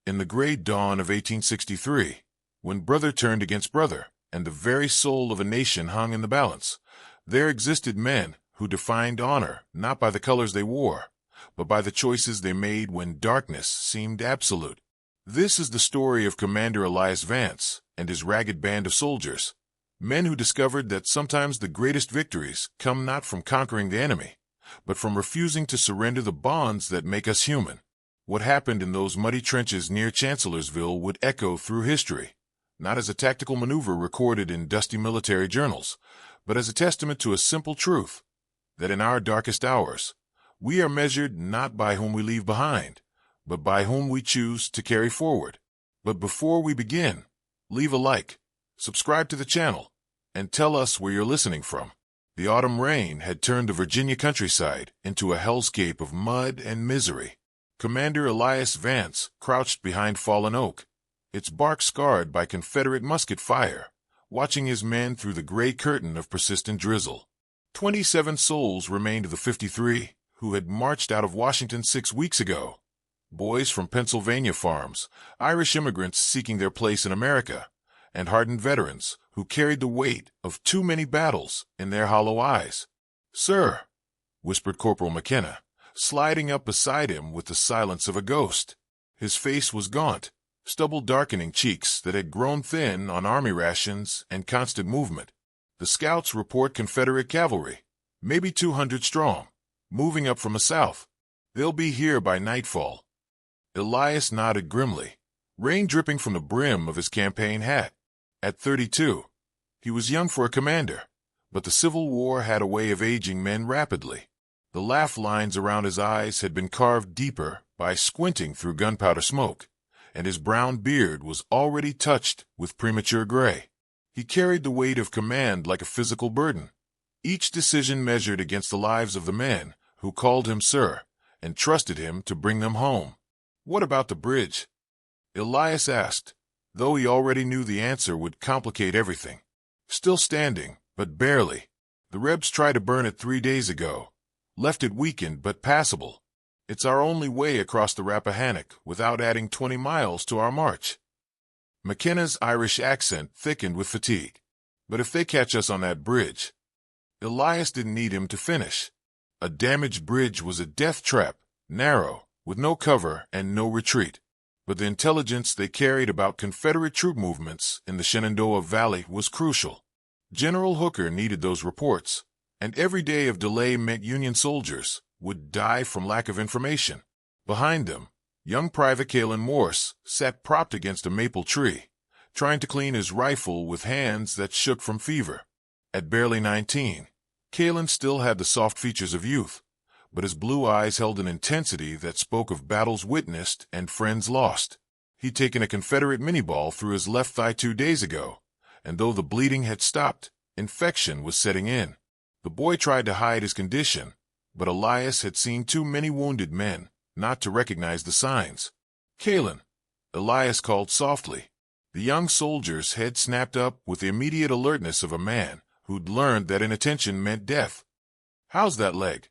In the gray dawn of 1863, when brother turned against brother, and the very soul of a nation hung in the balance, there existed men who defined honor not by the colors they wore, but by the choices they made when darkness seemed absolute. This is the story of Commander Elias Vance and his ragged band of soldiers, men who discovered that sometimes the greatest victories come not from conquering the enemy, but from refusing to surrender the bonds that make us human. What happened in those muddy trenches near Chancellorsville would echo through history, not as a tactical maneuver recorded in dusty military journals, but as a testament to a simple truth, that in our darkest hours, we are measured not by whom we leave behind, but by whom we choose to carry forward. But before we begin, leave a like, subscribe to the channel, and tell us where you're listening from. The autumn rain had turned the Virginia countryside into a hellscape of mud and misery. Commander Elias Vance crouched behind fallen oak, its bark scarred by Confederate musket fire, watching his men through the gray curtain of persistent drizzle. 27 souls remained of the 53 who had marched out of Washington 6 weeks ago. Boys from Pennsylvania farms, Irish immigrants seeking their place in America, and hardened veterans who carried the weight of too many battles in their hollow eyes. "Sir," whispered Corporal McKenna, sliding up beside him with the silence of a ghost. His face was gaunt, stubble darkening cheeks that had grown thin on army rations and constant movement. "The scouts report Confederate cavalry, maybe 200 strong, moving up from the south. They'll be here by nightfall." Elias nodded grimly, rain dripping from the brim of his campaign hat. At 32, he was young for a commander, but the Civil War had a way of aging men rapidly. The laugh lines around his eyes had been carved deeper by squinting through gunpowder smoke, and his brown beard was already touched with premature gray. He carried the weight of command like a physical burden, each decision measured against the lives of the men who called him sir and trusted him to bring them home. "What about the bridge?" Elias asked, though he already knew the answer would complicate everything. "Still standing, but barely. The Rebs tried to burn it 3 days ago. Left it weakened but passable. It's our only way across the Rappahannock without adding 20 miles to our march." McKenna's Irish accent thickened with fatigue. "But if they catch us on that bridge—" Elias didn't need him to finish. A damaged bridge was a death trap, narrow, with no cover and no retreat. But the intelligence they carried about Confederate troop movements in the Shenandoah Valley was crucial. General Hooker needed those reports, and every day of delay meant Union soldiers would die from lack of information. Behind them, young Private Kaelen Morse sat propped against a maple tree, trying to clean his rifle with hands that shook from fever. At barely 19, Kaelen still had the soft features of youth, but his blue eyes held an intensity that spoke of battles witnessed and friends lost. He'd taken a Confederate mini-ball through his left thigh 2 days ago, and though the bleeding had stopped, infection was setting in. The boy tried to hide his condition, but Elias had seen too many wounded men not to recognize the signs. "Kaelen," Elias called softly. The young soldier's head snapped up with the immediate alertness of a man who'd learned that inattention meant death. "How's that leg?"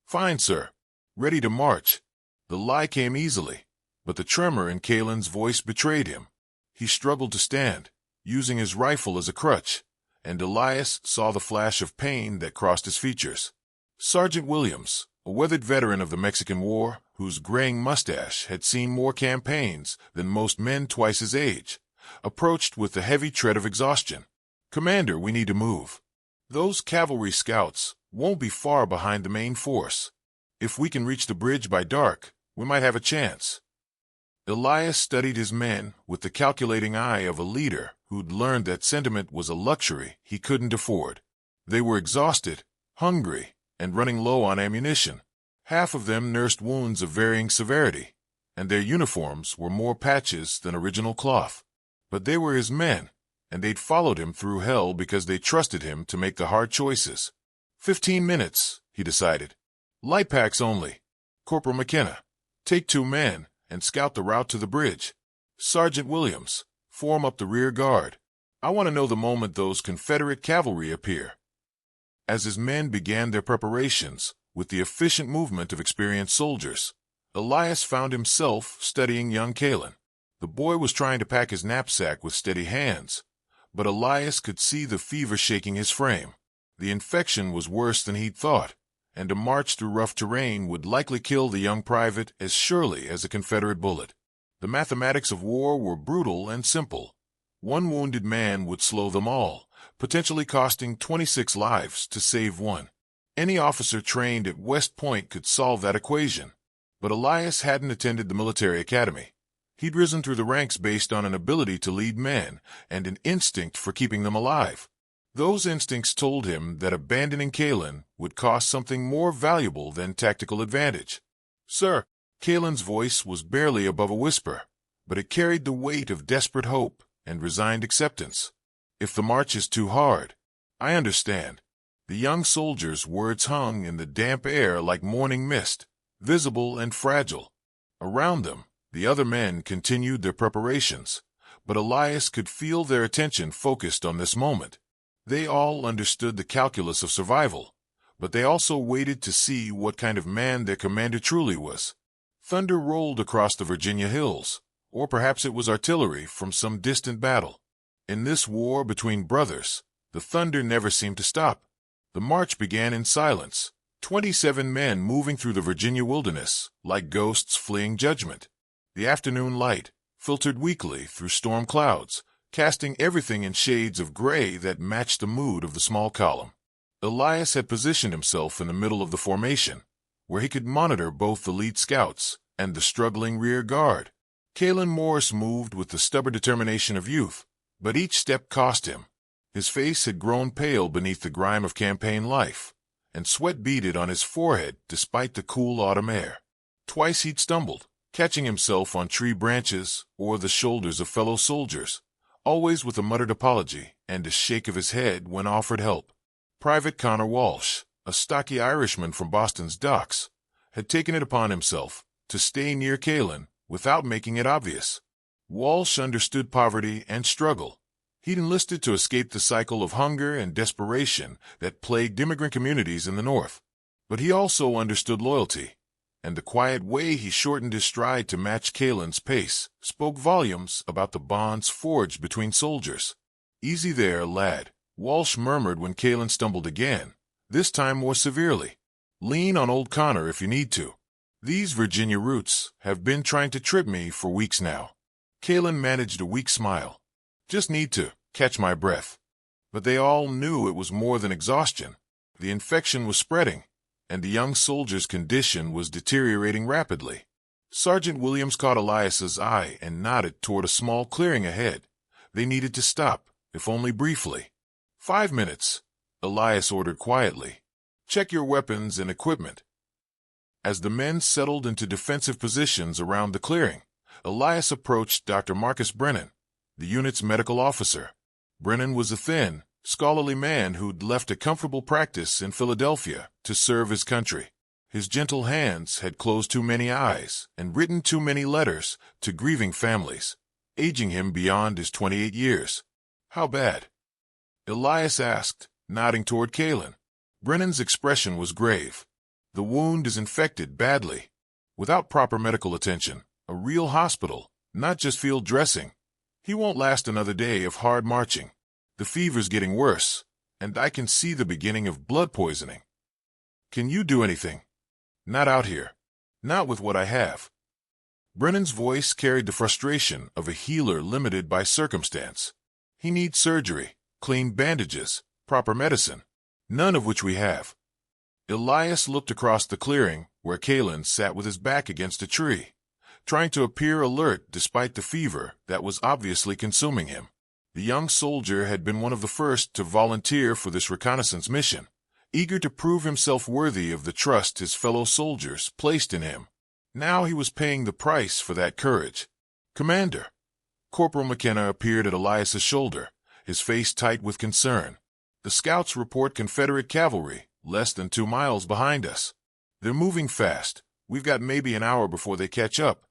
"Fine, sir. Ready to march." The lie came easily, but the tremor in Kaelen's voice betrayed him. He struggled to stand, using his rifle as a crutch, and Elias saw the flash of pain that crossed his features. Sergeant Williams, a weathered veteran of the Mexican War, whose graying mustache had seen more campaigns than most men twice his age, approached with the heavy tread of exhaustion. "Commander, we need to move. Those cavalry scouts won't be far behind the main force. If we can reach the bridge by dark, we might have a chance." Elias studied his men with the calculating eye of a leader who'd learned that sentiment was a luxury he couldn't afford. They were exhausted, hungry, and running low on ammunition. Half of them nursed wounds of varying severity, and their uniforms were more patches than original cloth. But they were his men, and they'd followed him through hell because they trusted him to make the hard choices. 15 minutes, he decided. "Light packs only. Corporal McKenna, take 2 men and scout the route to the bridge. Sergeant Williams, form up the rear guard. I want to know the moment those Confederate cavalry appear." As his men began their preparations, with the efficient movement of experienced soldiers, Elias found himself studying young Kaelen. The boy was trying to pack his knapsack with steady hands, but Elias could see the fever shaking his frame. The infection was worse than he'd thought, and a march through rough terrain would likely kill the young private as surely as a Confederate bullet. The mathematics of war were brutal and simple. One wounded man would slow them all, potentially costing 26 lives to save one. Any officer trained at West Point could solve that equation. But Elias hadn't attended the military academy. He'd risen through the ranks based on an ability to lead men and an instinct for keeping them alive. Those instincts told him that abandoning Kaelen would cost something more valuable than tactical advantage. "Sir," Kaelen's voice was barely above a whisper, but it carried the weight of desperate hope and resigned acceptance. "If the march is too hard, I understand." The young soldier's words hung in the damp air like morning mist, visible and fragile. Around them, the other men continued their preparations, but Elias could feel their attention focused on this moment. They all understood the calculus of survival, but they also waited to see what kind of man their commander truly was. Thunder rolled across the Virginia hills, or perhaps it was artillery from some distant battle. In this war between brothers, the thunder never seemed to stop. The march began in silence, 27 men moving through the Virginia wilderness, like ghosts fleeing judgment. The afternoon light filtered weakly through storm clouds, casting everything in shades of gray that matched the mood of the small column. Elias had positioned himself in the middle of the formation, where he could monitor both the lead scouts and the struggling rear guard. Kaelen Morse moved with the stubborn determination of youth, but each step cost him. His face had grown pale beneath the grime of campaign life, and sweat beaded on his forehead despite the cool autumn air. Twice he'd stumbled, catching himself on tree branches or the shoulders of fellow soldiers, always with a muttered apology and a shake of his head when offered help. Private Connor Walsh, a stocky Irishman from Boston's docks, had taken it upon himself to stay near Kaelen without making it obvious. Walsh understood poverty and struggle. He'd enlisted to escape the cycle of hunger and desperation that plagued immigrant communities in the North. But he also understood loyalty, and the quiet way he shortened his stride to match Kaelen's pace spoke volumes about the bonds forged between soldiers. "Easy there, lad," Walsh murmured when Kaelen stumbled again, this time more severely. "Lean on old Connor if you need to. These Virginia roots have been trying to trip me for weeks now." Kaelen managed a weak smile. "Just need to catch my breath." But they all knew it was more than exhaustion. The infection was spreading, and the young soldier's condition was deteriorating rapidly. Sergeant Williams caught Elias's eye and nodded toward a small clearing ahead. They needed to stop, if only briefly. 5 minutes, Elias ordered quietly. "Check your weapons and equipment." As the men settled into defensive positions around the clearing, Elias approached Dr. Marcus Brennan, the unit's medical officer. Brennan was a thin, scholarly man who'd left a comfortable practice in Philadelphia to serve his country. His gentle hands had closed too many eyes and written too many letters to grieving families, aging him beyond his 28 years. "How bad?" Elias asked, nodding toward Kaelen. Brennan's expression was grave. "The wound is infected badly. Without proper medical attention, a real hospital, not just field dressing. He won't last another day of hard marching. The fever's getting worse, and I can see the beginning of blood poisoning." "Can you do anything?" "Not out here. Not with what I have." Brennan's voice carried the frustration of a healer limited by circumstance. "He needs surgery, clean bandages, proper medicine, none of which we have." Elias looked across the clearing where Kaelen sat with his back against a tree, trying to appear alert despite the fever that was obviously consuming him. The young soldier had been one of the first to volunteer for this reconnaissance mission, eager to prove himself worthy of the trust his fellow soldiers placed in him. Now he was paying the price for that courage. "Commander." Corporal McKenna appeared at Elias's shoulder, his face tight with concern. "The scouts report Confederate cavalry less than 2 miles behind us. They're moving fast. We've got maybe an hour before they catch up."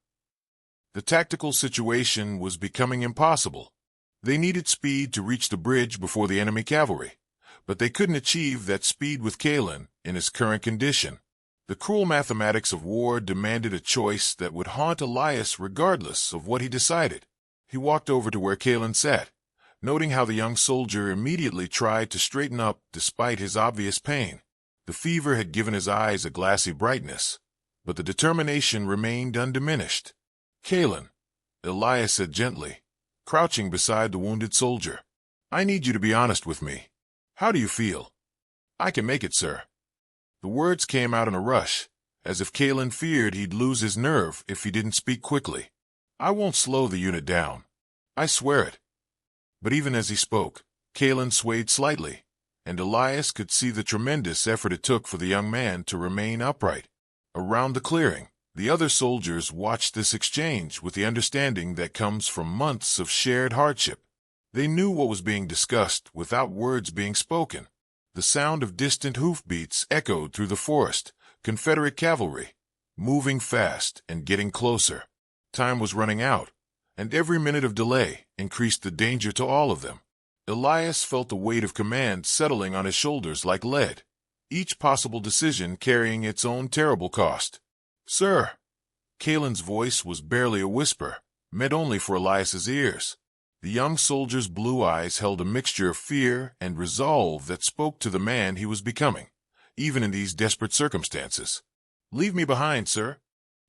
The tactical situation was becoming impossible. They needed speed to reach the bridge before the enemy cavalry, but they couldn't achieve that speed with Kaelen in his current condition. The cruel mathematics of war demanded a choice that would haunt Elias regardless of what he decided. He walked over to where Kaelen sat, noting how the young soldier immediately tried to straighten up despite his obvious pain. The fever had given his eyes a glassy brightness, but the determination remained undiminished. "Kaelen," Elias said gently, crouching beside the wounded soldier, "I need you to be honest with me. How do you feel?" "I can make it, sir." The words came out in a rush, as if Kaelen feared he'd lose his nerve if he didn't speak quickly. "I won't slow the unit down. I swear it." But even as he spoke, Kaelen swayed slightly, and Elias could see the tremendous effort it took for the young man to remain upright. Around the clearing, the other soldiers watched this exchange with the understanding that comes from months of shared hardship. They knew what was being discussed without words being spoken. The sound of distant hoofbeats echoed through the forest, Confederate cavalry, moving fast and getting closer. Time was running out, and every minute of delay increased the danger to all of them. Elias felt the weight of command settling on his shoulders like lead, each possible decision carrying its own terrible cost. "Sir!" Kalen's voice was barely a whisper, meant only for Elias's ears. The young soldier's blue eyes held a mixture of fear and resolve that spoke to the man he was becoming, even in these desperate circumstances. "Leave me behind, sir."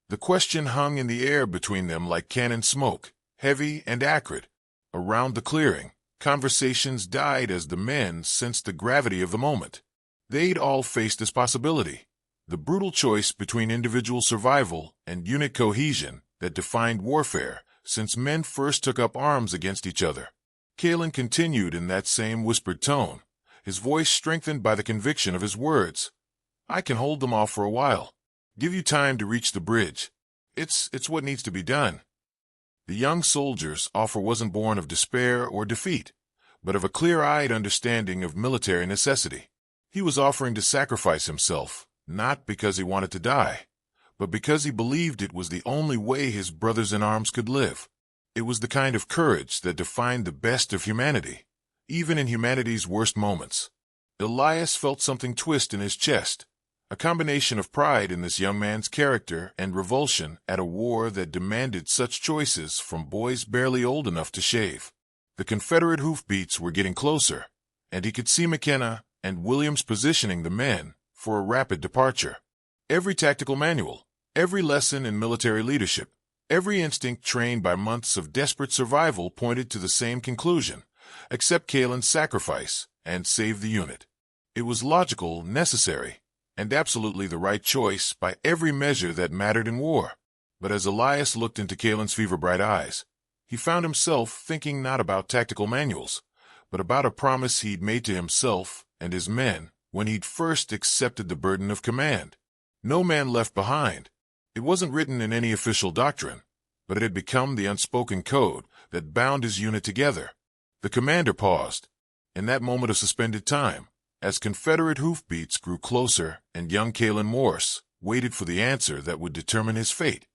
The question hung in the air between them like cannon smoke, heavy and acrid. Around the clearing, conversations died as the men sensed the gravity of the moment. They'd all faced this possibility, the brutal choice between individual survival and unit cohesion that defined warfare since men first took up arms against each other. Kaelen continued in that same whispered tone, his voice strengthened by the conviction of his words. "I can hold them off for a while. Give you time to reach the bridge. It's what needs to be done." The young soldier's offer wasn't born of despair or defeat, but of a clear-eyed understanding of military necessity. He was offering to sacrifice himself, not because he wanted to die, but because he believed it was the only way his brothers in arms could live. It was the kind of courage that defined the best of humanity, even in humanity's worst moments. Elias felt something twist in his chest, a combination of pride in this young man's character and revulsion at a war that demanded such choices from boys barely old enough to shave. The Confederate hoofbeats were getting closer, and he could see McKenna and Williams positioning the men for a rapid departure. Every tactical manual, every lesson in military leadership, every instinct trained by months of desperate survival pointed to the same conclusion: accept Kalen's sacrifice and save the unit. It was logical, necessary, and absolutely the right choice by every measure that mattered in war. But as Elias looked into Kalen's fever-bright eyes, he found himself thinking not about tactical manuals, but about a promise he'd made to himself and his men when he'd first accepted the burden of command. No man left behind. It wasn't written in any official doctrine, but it had become the unspoken code that bound his unit together. The commander paused, in that moment of suspended time, as Confederate hoofbeats grew closer and young Kaelen Morse waited for the answer that would determine his fate.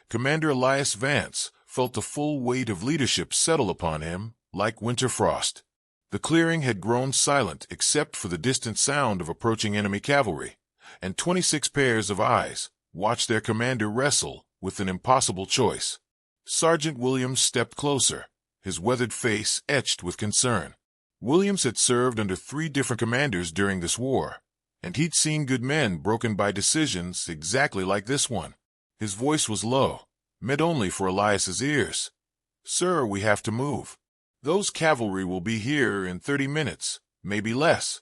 Commander Elias Vance felt the full weight of leadership settle upon him like winter frost. The clearing had grown silent except for the distant sound of approaching enemy cavalry, and 26 pairs of eyes watched their commander wrestle with an impossible choice. Sergeant Williams stepped closer, his weathered face etched with concern. Williams had served under 3 different commanders during this war, and he'd seen good men broken by decisions exactly like this one. His voice was low, meant only for Elias's ears. "Sir, we have to move. Those cavalry will be here in 30 minutes, maybe less."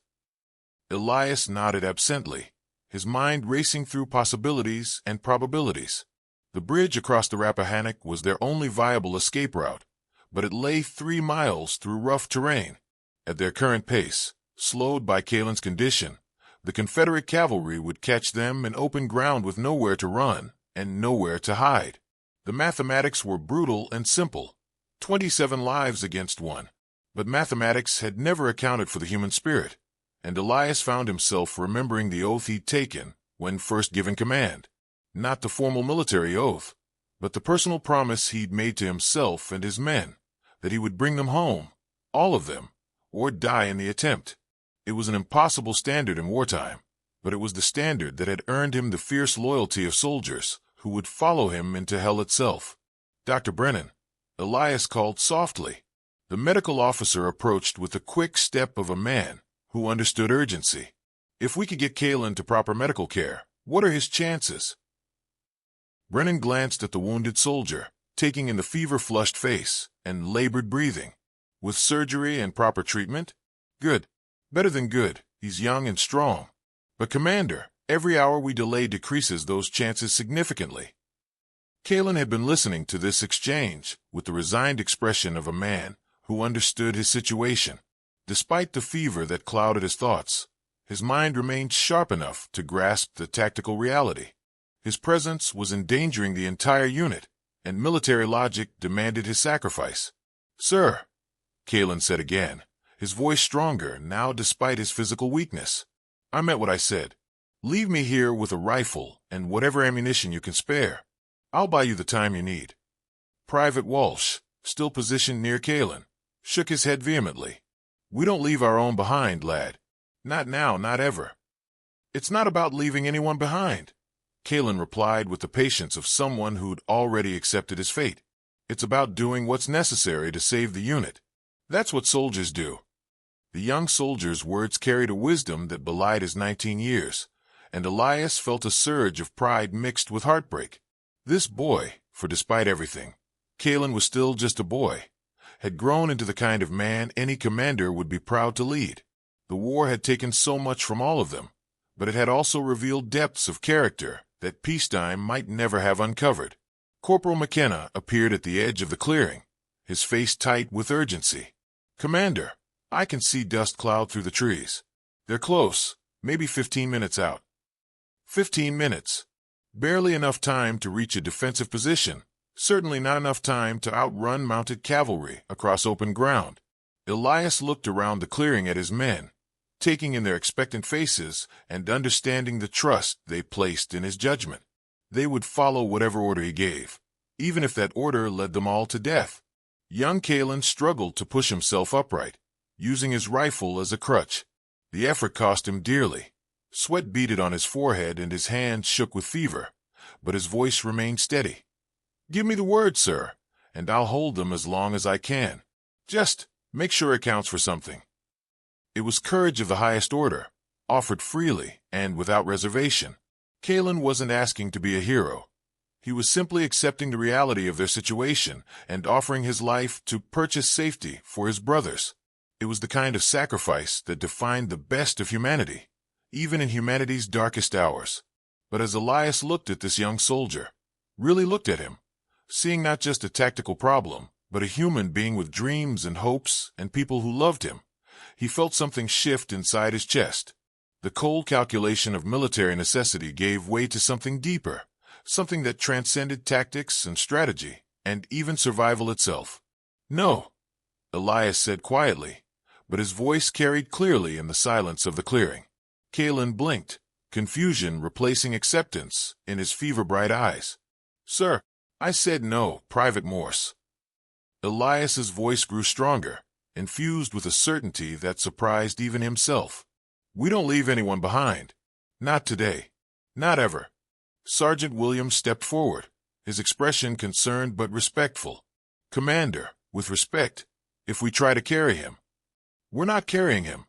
Elias nodded absently, his mind racing through possibilities and probabilities. The bridge across the Rappahannock was their only viable escape route, but it lay 3 miles through rough terrain. At their current pace, slowed by Kalen's condition, the Confederate cavalry would catch them in open ground with nowhere to run and nowhere to hide. The mathematics were brutal and simple, 27 lives against 1. But mathematics had never accounted for the human spirit, and Elias found himself remembering the oath he'd taken when first given command. Not the formal military oath, but the personal promise he'd made to himself and his men, that he would bring them home, all of them, or die in the attempt. It was an impossible standard in wartime, but it was the standard that had earned him the fierce loyalty of soldiers who would follow him into hell itself. "Dr. Brennan," Elias called softly. The medical officer approached with the quick step of a man who understood urgency. "If we could get Kaelen to proper medical care, what are his chances?" Brennan glanced at the wounded soldier, taking in the fever-flushed face and labored breathing. "With surgery and proper treatment? Good. Better than good. He's young and strong. But, Commander, every hour we delay decreases those chances significantly." Kaelen had been listening to this exchange with the resigned expression of a man who understood his situation. Despite the fever that clouded his thoughts, his mind remained sharp enough to grasp the tactical reality. His presence was endangering the entire unit, and military logic demanded his sacrifice. "Sir," Kaelen said again, his voice stronger now despite his physical weakness, "I meant what I said. Leave me here with a rifle and whatever ammunition you can spare. I'll buy you the time you need." Private Walsh, still positioned near Kaelen, shook his head vehemently. "We don't leave our own behind, lad. Not now, not ever." "It's not about leaving anyone behind," Kaelen replied with the patience of someone who'd already accepted his fate. "It's about doing what's necessary to save the unit. That's what soldiers do." The young soldier's words carried a wisdom that belied his 19 years, and Elias felt a surge of pride mixed with heartbreak. This boy, for despite everything, Kaelen was still just a boy, had grown into the kind of man any commander would be proud to lead. The war had taken so much from all of them, but it had also revealed depths of character that peacetime might never have uncovered. Corporal McKenna appeared at the edge of the clearing, his face tight with urgency. "Commander, I can see dust cloud through the trees. They're close, maybe 15 minutes out." 15 minutes. Barely enough time to reach a defensive position, certainly not enough time to outrun mounted cavalry across open ground. Elias looked around the clearing at his men, taking in their expectant faces and understanding the trust they placed in his judgment. They would follow whatever order he gave, even if that order led them all to death. Young Kaelen struggled to push himself upright, using his rifle as a crutch. The effort cost him dearly. Sweat beaded on his forehead and his hands shook with fever, but his voice remained steady. "Give me the word, sir, and I'll hold them as long as I can. Just make sure it counts for something." It was courage of the highest order, offered freely and without reservation. Kaelen wasn't asking to be a hero. He was simply accepting the reality of their situation and offering his life to purchase safety for his brothers. It was the kind of sacrifice that defined the best of humanity, even in humanity's darkest hours. But as Elias looked at this young soldier, really looked at him, seeing not just a tactical problem, but a human being with dreams and hopes and people who loved him, he felt something shift inside his chest. The cold calculation of military necessity gave way to something deeper, something that transcended tactics and strategy, and even survival itself. "No," Elias said quietly, but his voice carried clearly in the silence of the clearing. Kaelen blinked, confusion replacing acceptance in his fever-bright eyes. "Sir, I said no, Private Morse." Elias's voice grew stronger, infused with a certainty that surprised even himself. "We don't leave anyone behind. Not today. Not ever." Sergeant Williams stepped forward, his expression concerned but respectful. "Commander, with respect, if we try to carry him—" "We're not carrying him,"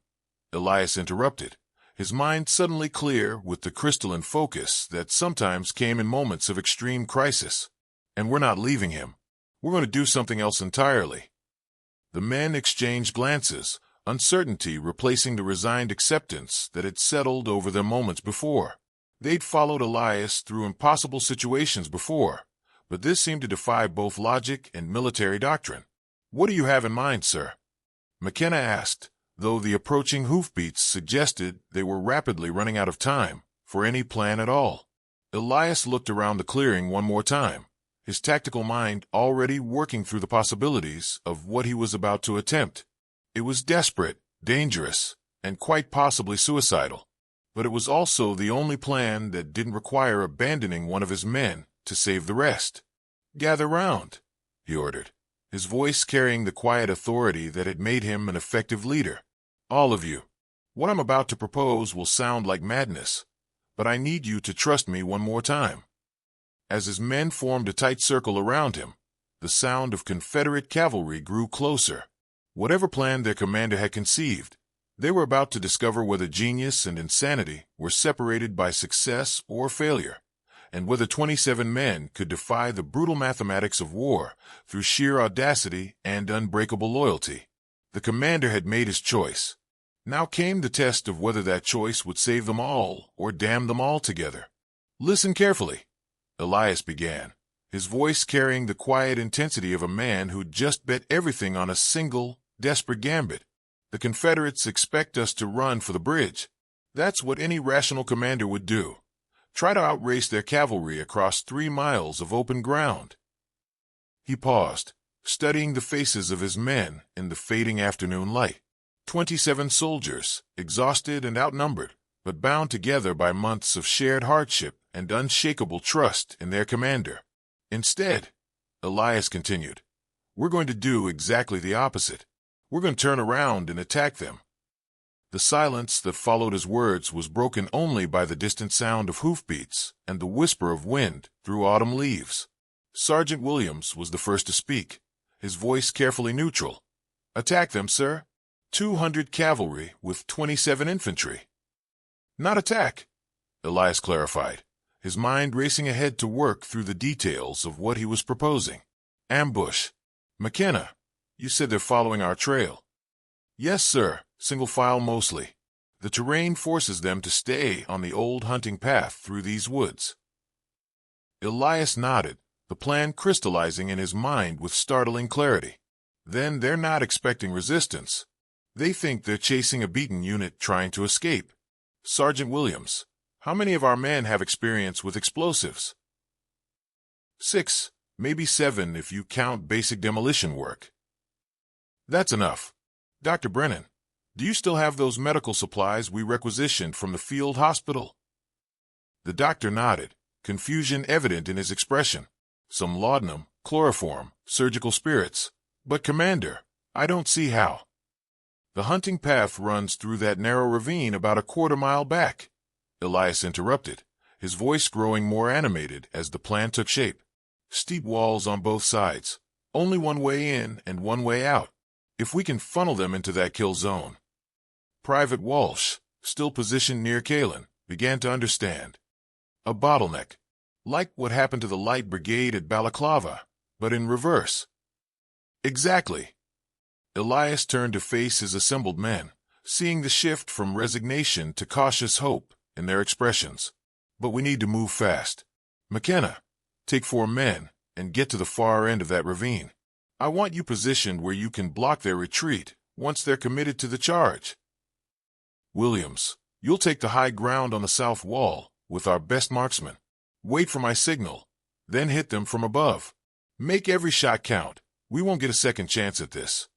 Elias interrupted, his mind suddenly clear with the crystalline focus that sometimes came in moments of extreme crisis. "And we're not leaving him. We're going to do something else entirely." The men exchanged glances, uncertainty replacing the resigned acceptance that had settled over them moments before. They'd followed Elias through impossible situations before, but this seemed to defy both logic and military doctrine. "What do you have in mind, sir?" McKenna asked, though the approaching hoofbeats suggested they were rapidly running out of time for any plan at all. Elias looked around the clearing one more time, his tactical mind already working through the possibilities of what he was about to attempt. It was desperate, dangerous, and quite possibly suicidal, but it was also the only plan that didn't require abandoning one of his men to save the rest. "Gather round," he ordered, his voice carrying the quiet authority that had made him an effective leader. "All of you." What I'm about to propose will sound like madness, but I need you to trust me one more time." As his men formed a tight circle around him, the sound of Confederate cavalry grew closer. Whatever plan their commander had conceived, they were about to discover whether genius and insanity were separated by success or failure, and whether 27 men could defy the brutal mathematics of war through sheer audacity and unbreakable loyalty. The commander had made his choice. Now came the test of whether that choice would save them all or damn them all together. "Listen carefully," Elias began, his voice carrying the quiet intensity of a man who'd just bet everything on a single, desperate gambit. "The Confederates expect us to run for the bridge. That's what any rational commander would do. Try to outrace their cavalry across 3 miles of open ground." He paused, studying the faces of his men in the fading afternoon light. 27 soldiers, exhausted and outnumbered, but bound together by months of shared hardship and unshakable trust in their commander. "Instead," Elias continued, "we're going to do exactly the opposite. We're going to turn around and attack them." The silence that followed his words was broken only by the distant sound of hoofbeats and the whisper of wind through autumn leaves. Sergeant Williams was the first to speak, his voice carefully neutral. "Attack them, sir. 200 cavalry with 27 infantry." "Not attack," Elias clarified, his mind racing ahead to work through the details of what he was proposing. "Ambush. McKenna, you said they're following our trail." "Yes, sir, single file mostly. The terrain forces them to stay on the old hunting path through these woods." Elias nodded, the plan crystallizing in his mind with startling clarity. "Then they're not expecting resistance. They think they're chasing a beaten unit trying to escape. Sergeant Williams, how many of our men have experience with explosives?" 6, maybe 7 if you count basic demolition work." "That's enough. Dr. Brennan, do you still have those medical supplies we requisitioned from the field hospital?" The doctor nodded, confusion evident in his expression. "Some laudanum, chloroform, surgical spirits. But, Commander, I don't see how." "The hunting path runs through that narrow ravine about a quarter-mile back," Elias interrupted, his voice growing more animated as the plan took shape. "Steep walls on both sides, only one way in and one way out. If we can funnel them into that kill zone." Private Walsh, still positioned near Kaelen, began to understand. "A bottleneck. Like what happened to the Light Brigade at Balaclava, but in reverse." "Exactly." Elias turned to face his assembled men, seeing the shift from resignation to cautious hope in their expressions. "But we need to move fast. McKenna, take 4 men and get to the far end of that ravine. I want you positioned where you can block their retreat once they're committed to the charge. Williams, you'll take the high ground on the south wall with our best marksmen. Wait for my signal, then hit them from above. Make every shot count. We won't get a second chance at this."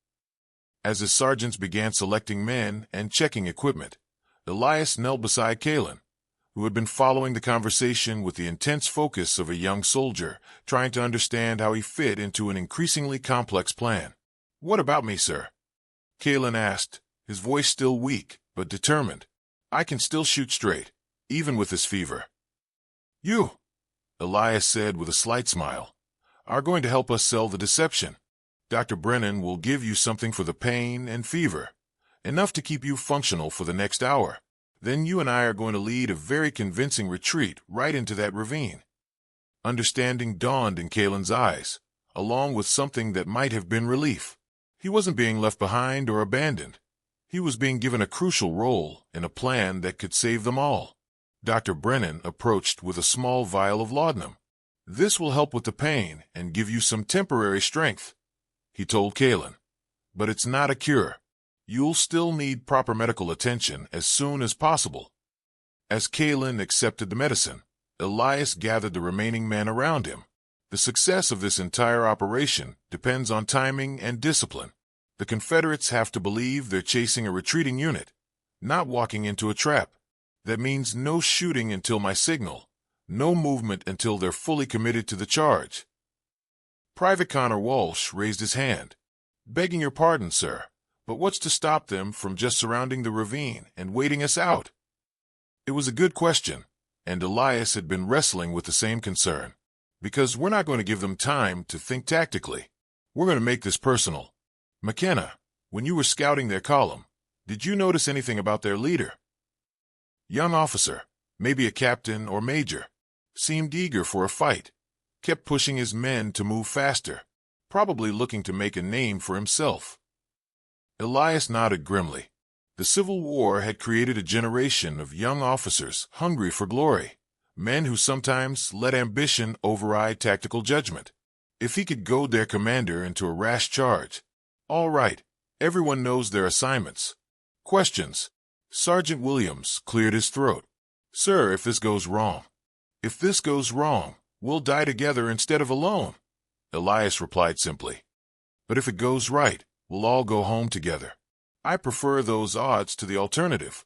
As his sergeants began selecting men and checking equipment, Elias knelt beside Kaelen, who had been following the conversation with the intense focus of a young soldier trying to understand how he fit into an increasingly complex plan. "What about me, sir?" Kaelen asked, his voice still weak but determined. "I can still shoot straight, even with this fever." "You," Elias said with a slight smile, "are going to help us sell the deception. Dr. Brennan will give you something for the pain and fever, enough to keep you functional for the next hour. Then you and I are going to lead a very convincing retreat right into that ravine." Understanding dawned in Kaelen's eyes, along with something that might have been relief. He wasn't being left behind or abandoned. He was being given a crucial role in a plan that could save them all. Dr. Brennan approached with a small vial of laudanum. "This will help with the pain and give you some temporary strength," he told Kaelen. "But it's not a cure. You'll still need proper medical attention as soon as possible." As Kaelen accepted the medicine, Elias gathered the remaining men around him. The success of this entire operation depends on timing and discipline. The Confederates have to believe they're chasing a retreating unit, not walking into a trap. That means no shooting until my signal, no movement until they're fully committed to the charge. Private Connor Walsh raised his hand. "Begging your pardon, sir. But what's to stop them from just surrounding the ravine and waiting us out? It was a good question, and Elias had been wrestling with the same concern. Because we're not going to give them time to think tactically. We're going to make this personal. McKenna, when you were scouting their column, did you notice anything about their leader? Young officer, maybe a captain or major, seemed eager for a fight, kept pushing his men to move faster, probably looking to make a name for himself. Elias nodded grimly. The Civil War had created a generation of young officers hungry for glory, men who sometimes let ambition override tactical judgment. If he could goad their commander into a rash charge, all right, everyone knows their assignments. Questions. Sergeant Williams cleared his throat. Sir, if this goes wrong. If this goes wrong, we'll die together instead of alone. Elias replied simply. But if it goes right, we'll all go home together. I prefer those odds to the alternative.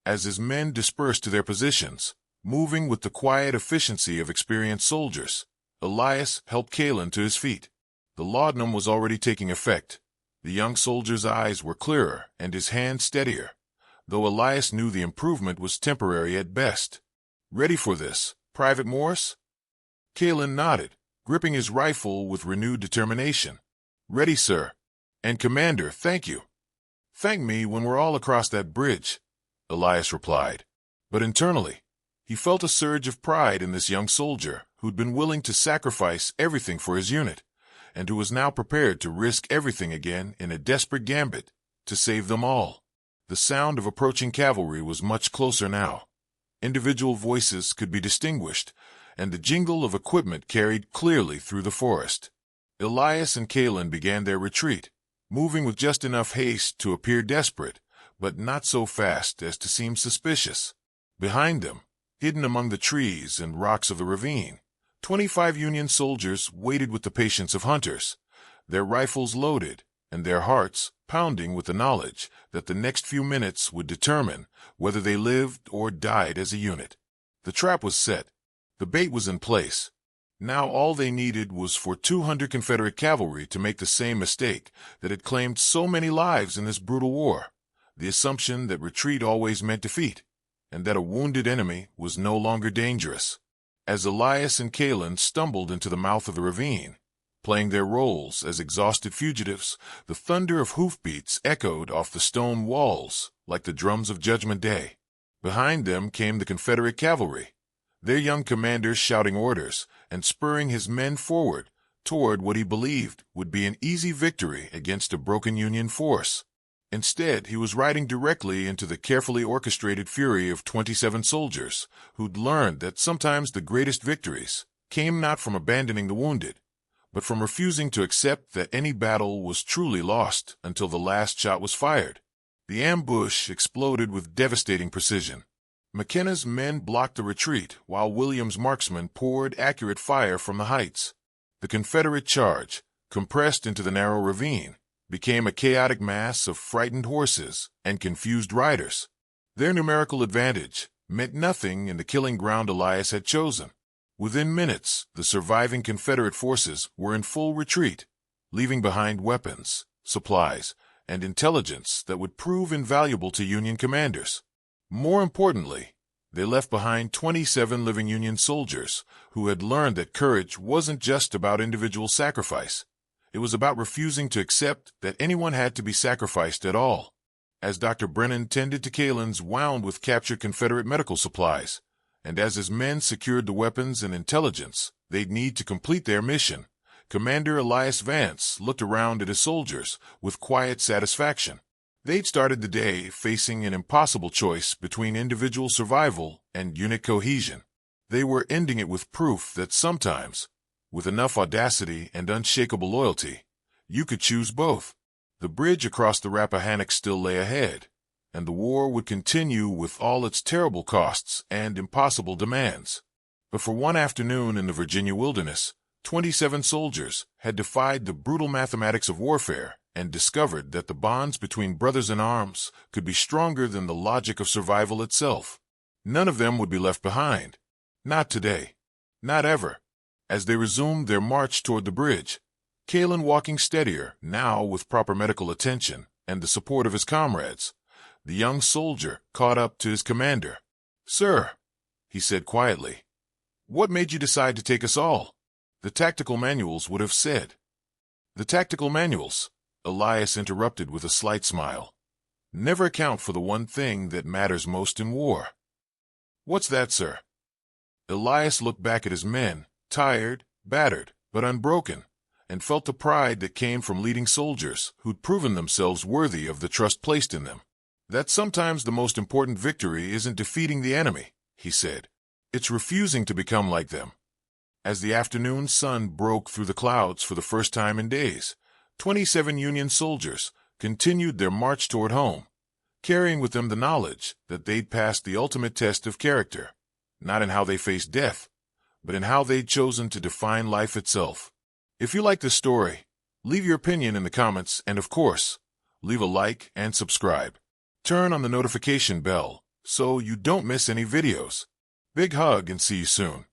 As his men dispersed to their positions, moving with the quiet efficiency of experienced soldiers, Elias helped Kaelen to his feet. The laudanum was already taking effect. The young soldier's eyes were clearer and his hand steadier, though Elias knew the improvement was temporary at best. Ready for this, Private Morse? Kaelen nodded, gripping his rifle with renewed determination. Ready, sir. And Commander, thank you. Thank me when we're all across that bridge, Elias replied. But internally, he felt a surge of pride in this young soldier who'd been willing to sacrifice everything for his unit, and who was now prepared to risk everything again in a desperate gambit to save them all. The sound of approaching cavalry was much closer now. Individual voices could be distinguished, and the jingle of equipment carried clearly through the forest. Elias and Kaelen began their retreat, moving with just enough haste to appear desperate, but not so fast as to seem suspicious. Behind them, hidden among the trees and rocks of the ravine, 25 Union soldiers waited with the patience of hunters, their rifles loaded and their hearts pounding with the knowledge that the next few minutes would determine whether they lived or died as a unit. The trap was set. The bait was in place. Now all they needed was for 200 Confederate cavalry to make the same mistake that had claimed so many lives in this brutal war, the assumption that retreat always meant defeat, and that a wounded enemy was no longer dangerous. As Elias and Kaelen stumbled into the mouth of the ravine, playing their roles as exhausted fugitives, the thunder of hoofbeats echoed off the stone walls like the drums of Judgment Day. Behind them came the Confederate cavalry, their young commander shouting orders and spurring his men forward toward what he believed would be an easy victory against a broken Union force. Instead, he was riding directly into the carefully orchestrated fury of 27 soldiers who'd learned that sometimes the greatest victories came not from abandoning the wounded, but from refusing to accept that any battle was truly lost until the last shot was fired. The ambush exploded with devastating precision. McKenna's men blocked the retreat while Williams' marksmen poured accurate fire from the heights. The Confederate charge, compressed into the narrow ravine, became a chaotic mass of frightened horses and confused riders. Their numerical advantage meant nothing in the killing ground Elias had chosen. Within minutes, the surviving Confederate forces were in full retreat, leaving behind weapons, supplies, and intelligence that would prove invaluable to Union commanders. More importantly, they left behind 27 living Union soldiers who had learned that courage wasn't just about individual sacrifice. It was about refusing to accept that anyone had to be sacrificed at all. As Dr. Brennan tended to Kaelen's wound with captured Confederate medical supplies, and as his men secured the weapons and intelligence they'd need to complete their mission, Commander Elias Vance looked around at his soldiers with quiet satisfaction. They'd started the day facing an impossible choice between individual survival and unit cohesion. They were ending it with proof that sometimes, with enough audacity and unshakable loyalty, you could choose both. The bridge across the Rappahannock still lay ahead, and the war would continue with all its terrible costs and impossible demands. But for one afternoon in the Virginia wilderness, 27 soldiers had defied the brutal mathematics of warfare and discovered that the bonds between brothers in arms could be stronger than the logic of survival itself. None of them would be left behind. Not today. Not ever. As they resumed their march toward the bridge, Kaelen walking steadier, now with proper medical attention, and the support of his comrades, the young soldier caught up to his commander. "Sir," he said quietly, "what made you decide to take us all?" "The tactical manuals would have said." "The tactical manuals," Elias interrupted with a slight smile, "never account for the one thing that matters most in war." "What's that, sir?" Elias looked back at his men, tired, battered, but unbroken, and felt the pride that came from leading soldiers who'd proven themselves worthy of the trust placed in them. "That sometimes the most important victory isn't defeating the enemy," he said. "It's refusing to become like them." As the afternoon sun broke through the clouds for the first time in days, 27 Union soldiers continued their march toward home, carrying with them the knowledge that they'd passed the ultimate test of character, not in how they faced death, but in how they'd chosen to define life itself. If you like this story, leave your opinion in the comments and, of course, leave a like and subscribe. Turn on the notification bell so you don't miss any videos. Big hug and see you soon.